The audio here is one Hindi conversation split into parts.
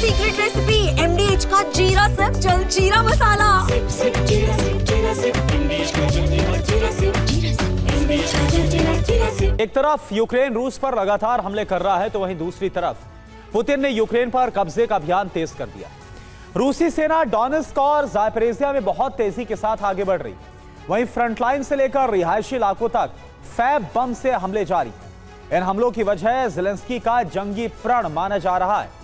सीक्रेट रेसिपी MDH का जीरा सिप जलजीरा मसाला। सिप सिप जीरा सिप MDH का जलजीरा जीरा सिप MDH का जीरा सिप। एक तरफ यूक्रेन रूस पर लगातार हमले कर रहा है तो वहीं दूसरी तरफ पुतिन ने यूक्रेन पर कब्जे का अभियान तेज कर दिया। रूसी सेना डोनेत्स्क और ज़ापोरिज़िया में बहुत तेजी के साथ आगे बढ़ रही। वहीं फ्रंटलाइन से लेकर रिहायशी इलाकों तक फैब बम से हमले जारी। इन हमलों की वजह ज़ेलेंस्की का जंगी प्रण माना जा रहा है।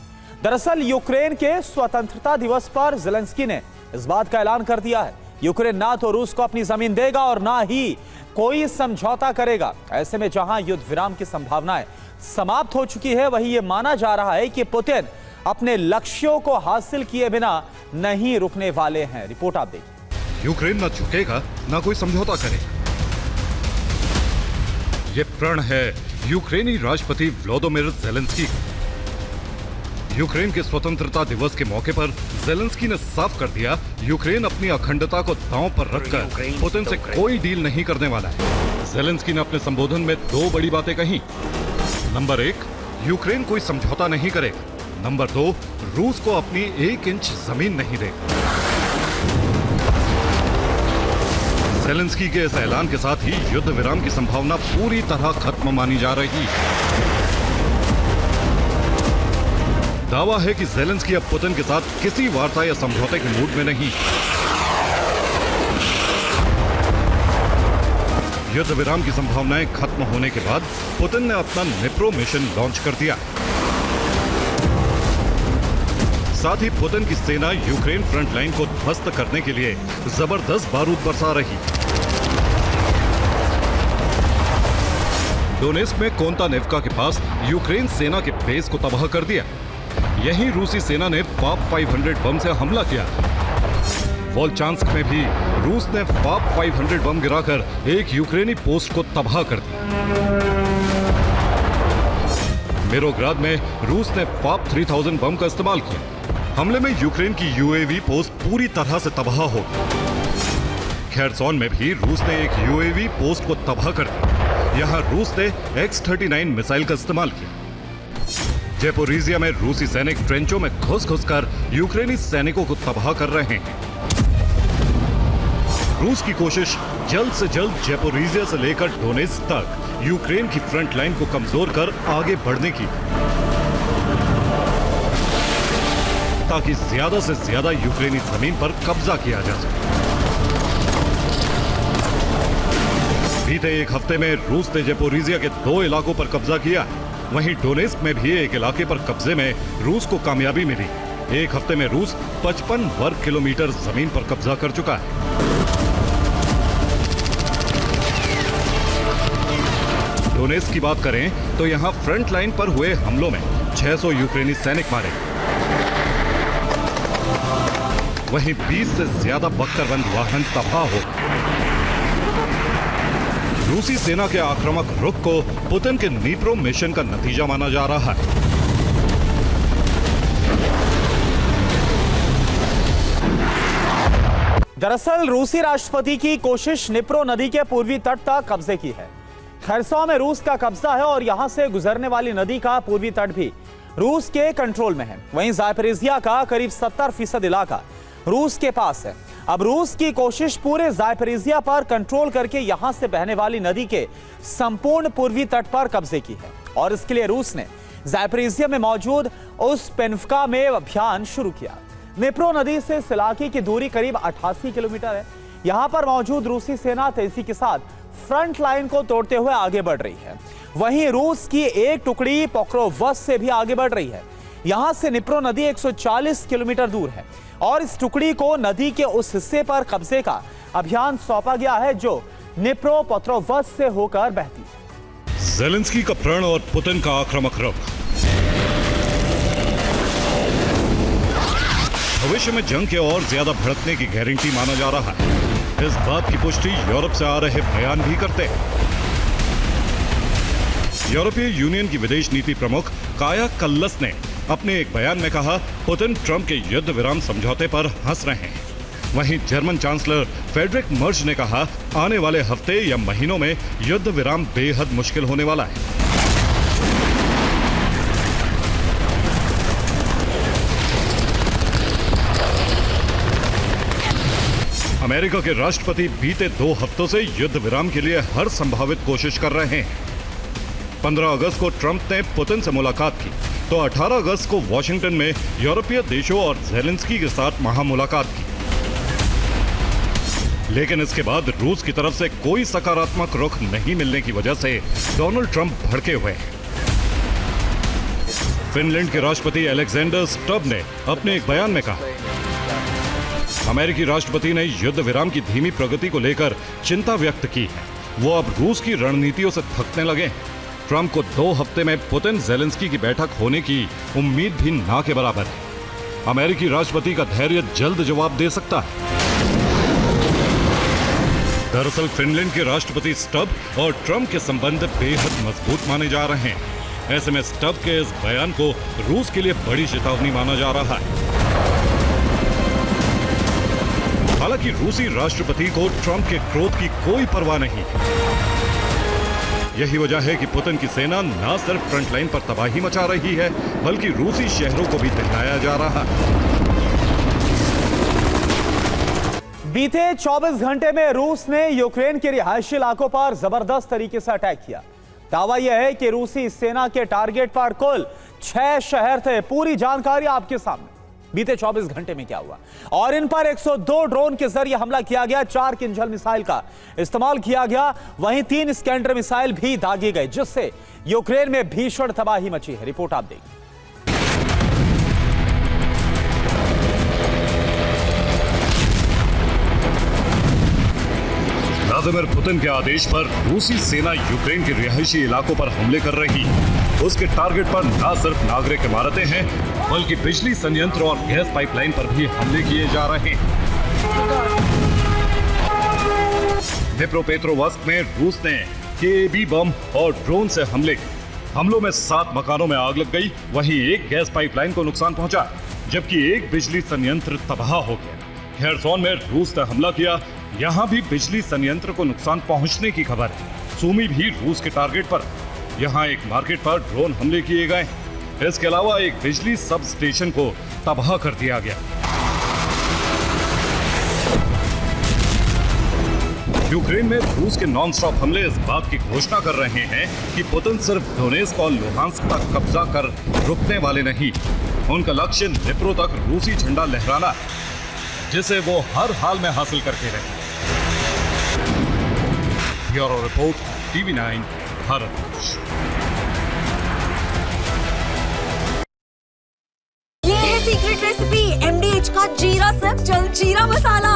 दरअसल यूक्रेन के स्वतंत्रता दिवस पर ज़ेलेंस्की ने इस बात का ऐलान कर दिया है, यूक्रेन ना तो रूस को अपनी जमीन देगा और ना ही कोई समझौता करेगा। ऐसे में जहां युद्ध विराम की संभावनाएं समाप्त हो चुकी है, वहीं यह माना जा रहा है कि पुतिन अपने लक्ष्यों को हासिल किए बिना नहीं रुकने वाले हैं। रिपोर्ट आप देखिए। यूक्रेन न झुकेगा, न कोई समझौता करेगा। ये प्रण है यूक्रेनी राष्ट्रपति व्लादिमीर ज़ेलेंस्की। यूक्रेन के स्वतंत्रता दिवस के मौके पर ज़ेलेंस्की ने साफ कर दिया, यूक्रेन अपनी अखंडता को दांव पर रखकर पुतिन से कोई डील नहीं करने वाला है। ज़ेलेंस्की ने अपने संबोधन में दो बड़ी बातें कही। नंबर 1, यूक्रेन कोई समझौता नहीं करेगा। नंबर 2, रूस को अपनी 1 इंच जमीन नहीं देगा। ज़ेलेंस्की के इस ऐलान के साथ ही युद्ध विराम की संभावना पूरी तरह खत्म मानी जा रही है। दावा है कि ज़ेलेंस्की अब पुतिन के साथ किसी वार्ता या समझौते के मूड में नहीं। युद्ध विराम की संभावनाएं खत्म होने के बाद पुतिन ने अपना निप्रो मिशन लॉन्च कर दिया। साथ ही पुतिन की सेना यूक्रेन फ्रंट लाइन को ध्वस्त करने के लिए जबरदस्त बारूद बरसा रही। डोनेत्स्क में कोंटानेव्का के पास यूक्रेन सेना के बेस को तबाह कर दिया। यहीं रूसी सेना ने FAB 500 बम से हमला किया। वोल्चांस्क में भी रूस ने FAB 500 बम गिराकर एक यूक्रेनी पोस्ट को तबाह कर दिया। मिरोग्राद में रूस ने FAB 3000 बम का इस्तेमाल किया। हमले में यूक्रेन की UAV पोस्ट पूरी तरह से तबाह हो गई। खेरसोन में भी रूस ने एक UAV पोस्ट को तबाह कर दिया। यहां रूस ने X-39 मिसाइल का इस्तेमाल किया। ज़ापोरिज़िया में रूसी सैनिक ट्रेंचों में घुस-घुसकर यूक्रेनी सैनिकों को तबाह कर रहे हैं। रूस की कोशिश जल्द से जल्द ज़ापोरिज़िया से लेकर डोनेत्स्क तक यूक्रेन की फ्रंट लाइन को कमजोर कर आगे बढ़ने की, ताकि ज्यादा से ज्यादा यूक्रेनी जमीन पर कब्जा किया जा सके। बीते एक हफ्ते में रूस ने ज़ापोरिज़िया के 2 इलाकों पर कब्जा किया। वहीं डोनेत्स्क में भी एक इलाके पर कब्जे में रूस को कामयाबी मिली। एक हफ्ते में रूस 55 वर्ग किलोमीटर जमीन पर कब्जा कर चुका है। डोनेत्स्क की बात करें तो यहां फ्रंट लाइन पर हुए हमलों में 600 यूक्रेनी सैनिक मारे। वहीं 20 से ज्यादा बख्तरबंद वाहन तबाह हो गए। रूसी सेना के आक्रामक रुख को पुतिन के निप्रो मिशन का नतीजा माना जा रहा है। दरअसल रूसी राष्ट्रपति की कोशिश निप्रो नदी के पूर्वी तट तक कब्जे की है। खेरसोन में रूस का कब्जा है और यहां से गुजरने वाली नदी का पूर्वी तट भी रूस के कंट्रोल में है। वहीं ज़ापोरिज़िया का करीब 70% इलाका रूस के पास है। अब रूस की कोशिश पूरे ज़ापोरिज़िया पर कंट्रोल करके यहां से बहने वाली नदी के संपूर्ण पूर्वी तट पर कब्जे की है और इसके लिए रूस ने ज़ापोरिज़िया में मौजूद उस पेन्फ्का में अभियान शुरू किया। निप्रो नदी से इस इलाके की दूरी करीब 88 किलोमीटर है। यहां पर मौजूद रूसी सेना तेजी के साथ फ्रंट लाइन को तोड़ते हुए आगे बढ़ रही है। वहीं रूस की एक टुकड़ी पोक्रोवस्क से भी आगे बढ़ रही है। यहां से निप्रो नदी 140 किलोमीटर दूर है और इस टुकड़ी को नदी के उस हिस्से पर कब्जे का अभियान सौंपा गया है जो निप्रो पोक्रोवस्क से होकर बहती है। ज़ेलेंस्की का प्रण और पुतिन का आक्रामक रुख। भविष्य में जंग के और ज्यादा भड़कने की गारंटी माना जा रहा है। इस बात की पुष्टि यूरोप से आ रहे बयान भी करते हैं। यूरोपीय यूनियन की विदेश नीति प्रमुख काया कल्लस ने अपने एक बयान में कहा, पुतिन ट्रंप के युद्ध विराम समझौते पर हंस रहे हैं। वहीं जर्मन चांसलर फ्रेडरिक मर्ज ने कहा, आने वाले हफ्ते या महीनों में युद्ध विराम बेहद मुश्किल होने वाला है। अमेरिका के राष्ट्रपति बीते 2 हफ्तों से युद्ध विराम के लिए हर संभावित कोशिश कर रहे हैं। 15 अगस्त को ट्रंप ने पुतिन से मुलाकात की, तो 18 अगस्त को वॉशिंगटन में यूरोपीय देशों और ज़ेलेंस्की के साथ महामुलाकात की। लेकिन इसके बाद रूस की तरफ से कोई सकारात्मक रुख नहीं मिलने की वजह से डोनाल्ड ट्रंप भड़के हुए हैं। फिनलैंड के राष्ट्रपति अलेक्जेंडर स्टब ने अपने एक बयान में कहा, अमेरिकी राष्ट्रपति ने युद्ध विराम की धीमी प्रगति को लेकर चिंता व्यक्त की है। वो अब रूस की रणनीतियों से थकने लगे। ट्रंप को 2 हफ्ते में पुतिन ज़ेलेंस्की की बैठक होने की उम्मीद भी ना के बराबर है। अमेरिकी राष्ट्रपति का धैर्य जल्द जवाब दे सकता है। दरअसल फिनलैंड के राष्ट्रपति स्टब और ट्रंप के संबंध बेहद मजबूत माने जा रहे हैं। ऐसे में स्टब के इस बयान को रूस के लिए बड़ी चेतावनी माना जा रहा है। हालांकि रूसी राष्ट्रपति को ट्रंप के क्रोध की कोई परवाह नहीं। यही वजह है कि पुतिन की सेना न सिर्फ फ्रंटलाइन पर तबाही मचा रही है, बल्कि रूसी शहरों को भी दहलाया जा रहा है। बीते 24 घंटे में रूस ने यूक्रेन के रिहायशी इलाकों पर जबरदस्त तरीके से अटैक किया। दावा यह है कि रूसी सेना के टारगेट पर कुल 6 शहर थे। पूरी जानकारी आपके सामने। बीते 24 घंटे में क्या हुआ और इन पर 102 ड्रोन के जरिए हमला किया गया, 4 किंजल मिसाइल का इस्तेमाल किया गया, वहीं 3 स्कैंडर मिसाइल भी दागे गए, जिससे यूक्रेन में भीषण तबाही मची है। रिपोर्ट आप देखिए। व्लादिमीर पुतिन के आदेश पर रूसी सेना यूक्रेन के रिहायशी इलाकों पर हमले कर रही है। उसके टारगेट पर न सिर्फ नागरिक इमारतें हैं, बल्कि बिजली संयंत्र और गैस पाइपलाइन पर भी हमले किए जा रहे हैं। डिप्रोपेट्रोवस्क में रूस ने केबी बम और ड्रोन से हमले किए। हमलों में 7 मकानों में आग लग गई, वहीं एक गैस पाइपलाइन को नुकसान पहुंचा, जबकि एक बिजली संयंत्र तबाह हो गया। खेरसोन में रूस ने हमला किया, यहाँ भी बिजली संयंत्र को नुकसान पहुंचने की खबर है। सूमी भी रूस के टारगेट पर, यहाँ एक मार्केट पर ड्रोन हमले किए गए। इसके अलावा एक बिजली सब स्टेशन को तबाह कर दिया गया। यूक्रेन में रूस के नॉन स्टॉप हमले इस बात की घोषणा कर रहे हैं कि पुतिन सिर्फ डोनेस्क और लुहांस्क तक कब्जा कर रुकने वाले नहीं, उनका लक्ष्य निप्रो तक रूसी झंडा लहराना है, जिसे वो हर हाल में हासिल करके रहे। Bureau report, TV9 Bharat. ये है सीक्रेट रेसिपी MDH का जीरा सब जलजीरा मसाला।